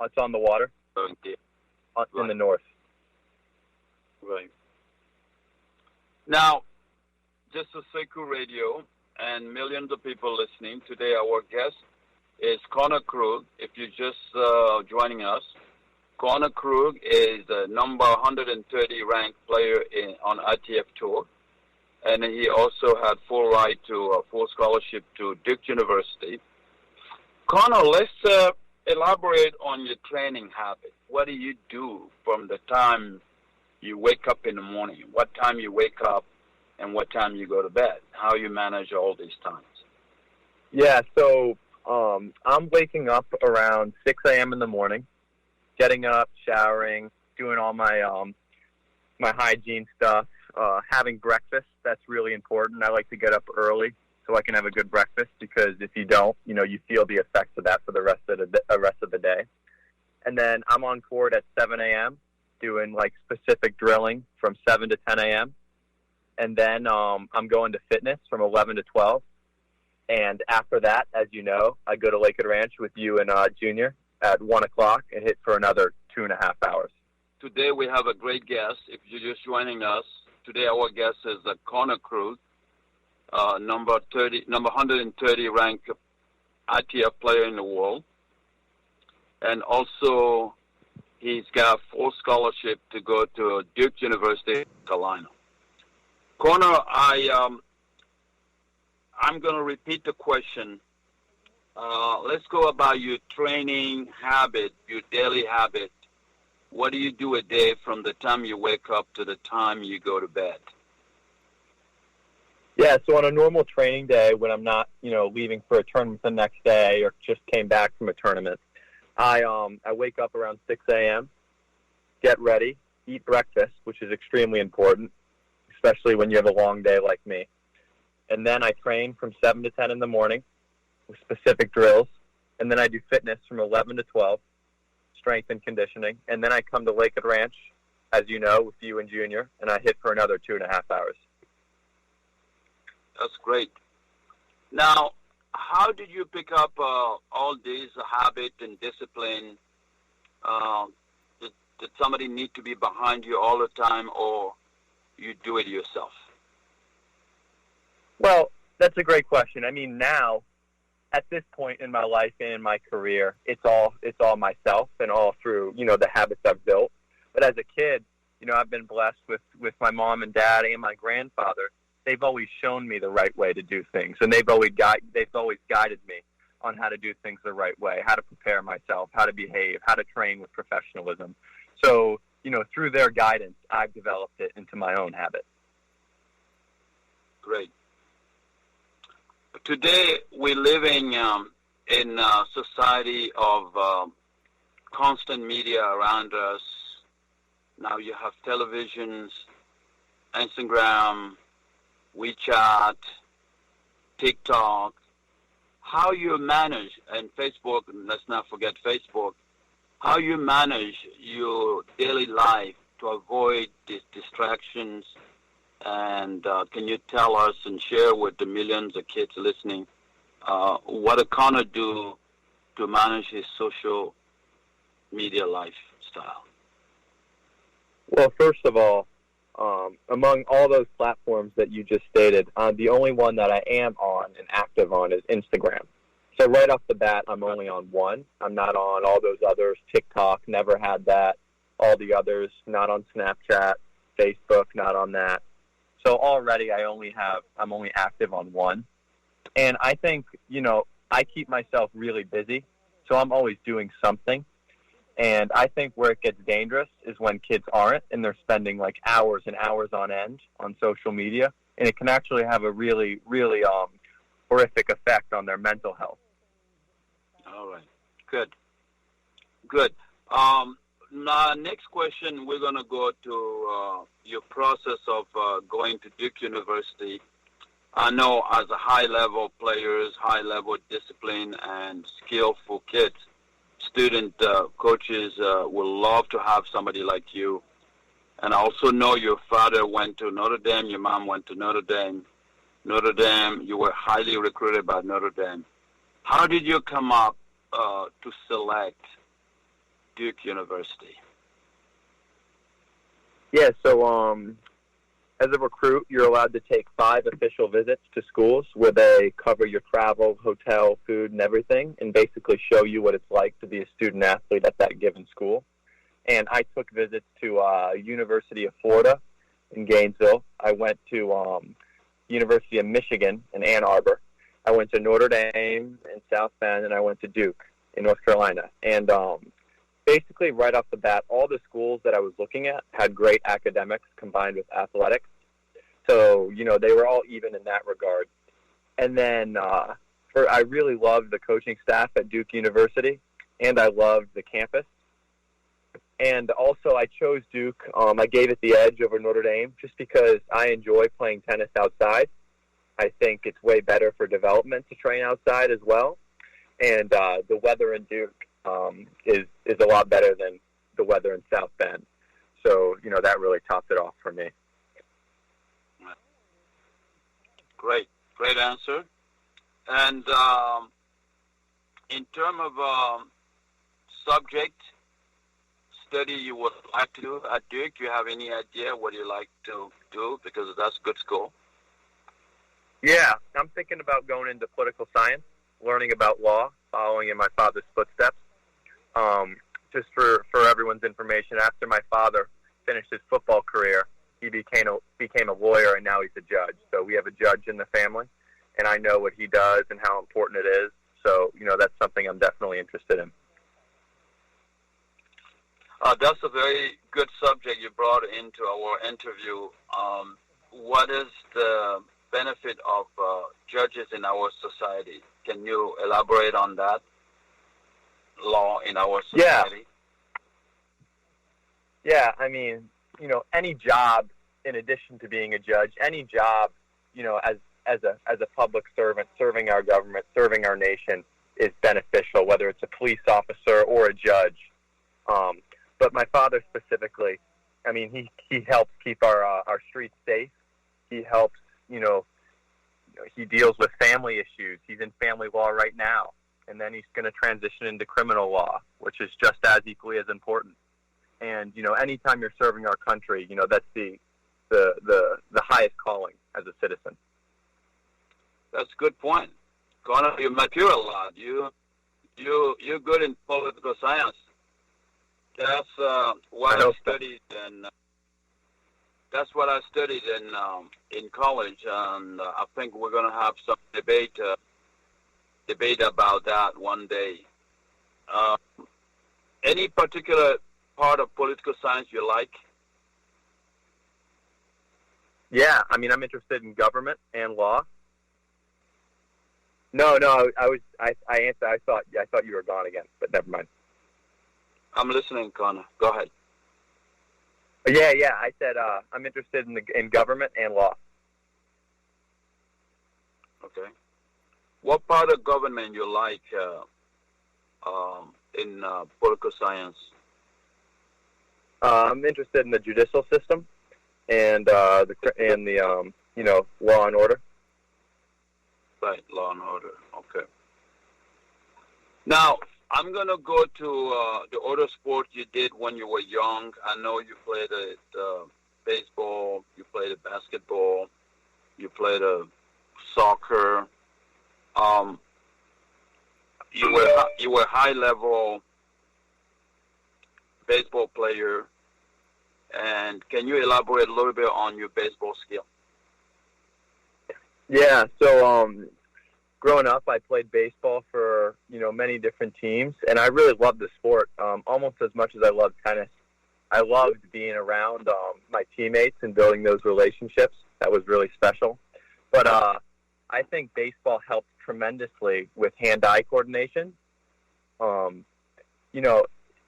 It's on the water, Okay. in the Right. north. Right. Now, this is Sekou Radio and millions of people listening. Today, our guest is KRUG. If you're just joining us, KRUG is the number 130 ranked player on ITF Tour. And he also had full right to full scholarship to Duke University. Connor, let's elaborate on your training habit. What do you do from the time you wake up in the morning? What time you wake up and what time you go to bed? How you manage all these times? Yeah, so I'm waking up around 6 a.m. in the morning, getting up, showering, doing all my my hygiene stuff, having breakfast. That's really important. I like to get up early so I can have a good breakfast, because if you don't, you feel the effects of that for the rest of the day. And then I'm on court at 7 a.m. doing like specific drilling from 7 to 10 a.m. And then I'm going to fitness from 11 to 12. And after that, as you know, I go to Lakewood Ranch with you and Junior at 1 o'clock and hit for another 2.5 hours. Today we have a great guest. If you're just joining us, today our guest is Connor KRUG, number 130 ranked ITF player in the world. And also, he's got full scholarship to go to Duke University, North Carolina. Connor, I'm going to repeat the question. Let's go about your training habit, your daily habit. What do you do a day from the time you wake up to the time you go to bed? Yeah, so on a normal training day when I'm not, leaving for a tournament the next day or just came back from a tournament, I wake up around 6 a.m., get ready, eat breakfast, which is extremely important, especially when you have a long day like me. And then I train from 7 to 10 in the morning with specific drills. And then I do fitness from 11 to 12, strength and conditioning. And then I come to Lakewood Ranch, as you know, with you and Junior, and I hit for another 2.5 hours. That's great. Now, how did you pick up all these habit and discipline? Did somebody need to be behind you all the time, or you do it yourself? Well, that's a great question. I mean, now, at this point in my life and in my career, it's all myself and all through, the habits I've built. But as a kid, I've been blessed with my mom and dad and my grandfather. They've always shown me the right way to do things, and they've always guided me on how to do things the right way, how to prepare myself, how to behave, how to train with professionalism. So, through their guidance, I've developed it into my own habit. Great. Today, we're living in a society of constant media around us. Now you have televisions, Instagram, WeChat, TikTok. How you manage, and Facebook, let's not forget Facebook, how you manage your daily life to avoid these distractions. And can you tell us and share with the millions of kids listening what Connor do to manage his social media lifestyle? Well, first of all, among all those platforms that you just stated, the only one that I am on and active on is Instagram. So right off the bat, I'm only on one. I'm not on all those others. TikTok, never had that. All the others, not on Snapchat. Facebook, not on that. So already I'm only active on one. And I think, I keep myself really busy, so I'm always doing something. And I think where it gets dangerous is when kids aren't, and they're spending like hours and hours on end on social media, and it can actually have a really, really horrific effect on their mental health. All right. Good. Now, next question, we're going to go to your process of going to Duke University. I know as a high-level players, high-level discipline and skillful kids, student coaches will love to have somebody like you. And I also know your father went to Notre Dame, your mom went to Notre Dame. Notre Dame, you were highly recruited by Notre Dame. How did you come up to select Duke University? Yeah, so as a recruit, you're allowed to take 5 official visits to schools where they cover your travel, hotel, food, and everything, and basically show you what it's like to be a student athlete at that given school. And I took visits to University of Florida in Gainesville. I went to University of Michigan in Ann Arbor. I went to Notre Dame in South Bend, and I went to Duke in North Carolina. And basically, right off the bat, all the schools that I was looking at had great academics combined with athletics. So, they were all even in that regard. And then I really loved the coaching staff at Duke University, and I loved the campus. And also, I chose Duke. I gave it the edge over Notre Dame just because I enjoy playing tennis outside. I think it's way better for development to train outside as well. And the weather in Duke is a lot better than the weather in South Bend. So, that really topped it off for me. Great answer. And in terms of subject study you would like to do at Duke, do you have any idea what you like to do? Because that's a good school. Yeah, I'm thinking about going into political science, learning about law, following in my father's footsteps. Just for everyone's information, after my father finished his football career, he became a lawyer, and now he's a judge. So we have a judge in the family, and I know what he does and how important it is. So, that's something I'm definitely interested in. That's a very good subject you brought into our interview. What is the benefit of judges in our society? Can you elaborate on that? Law in our society? Yeah, I mean, any job, in addition to being a judge, any job, as a public servant, serving our government, serving our nation, is beneficial, whether it's a police officer or a judge. But my father specifically, I mean, he helps keep our streets safe. He helps, he deals with family issues. He's in family law right now. And then he's going to transition into criminal law, which is just as equally as important. And, anytime you're serving our country, that's the highest calling as a citizen. That's a good point. Connor, you mature a lot. You're good in political science. That's what I studied, and that's what I studied in college. And I think we're going to have some debate about that one day. Any particular part of political science you like? Yeah, I mean, I'm interested in government and law. No, I answered. I thought you were gone again, but never mind. I'm listening, Connor. Go ahead. Yeah. I said I'm interested in government and law. Okay. What part of government you like in political science? I'm interested in the judicial system and the law and order. Right, law and order. Okay. Now, I'm going to go to the other sport you did when you were young. I know you played baseball, you played basketball, you played soccer. You were a high-level baseball player. And can you elaborate a little bit on your baseball skill? Yeah, so growing up, I played baseball for, many different teams, and I really loved the sport almost as much as I loved tennis. I loved being around my teammates and building those relationships. That was really special. But I think baseball helped tremendously with hand-eye coordination.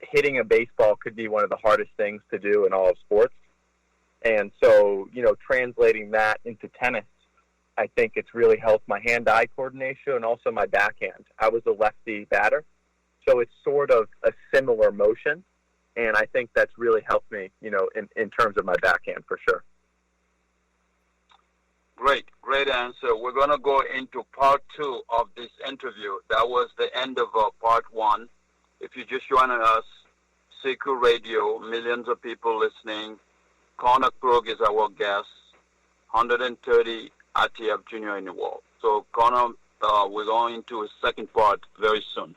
Hitting a baseball could be one of the hardest things to do in all of sports. And so, translating that into tennis, I think it's really helped my hand-eye coordination and also my backhand. I was a lefty batter, so it's sort of a similar motion, and I think that's really helped me, in terms of my backhand for sure. Great answer. We're going to go into part 2 of this interview. That was the end of part 1. If you're just joining us, KRUG Radio, millions of people listening. KRUG is our guest, 130 ITF Junior in the world. So Connor, we're going to a second part very soon.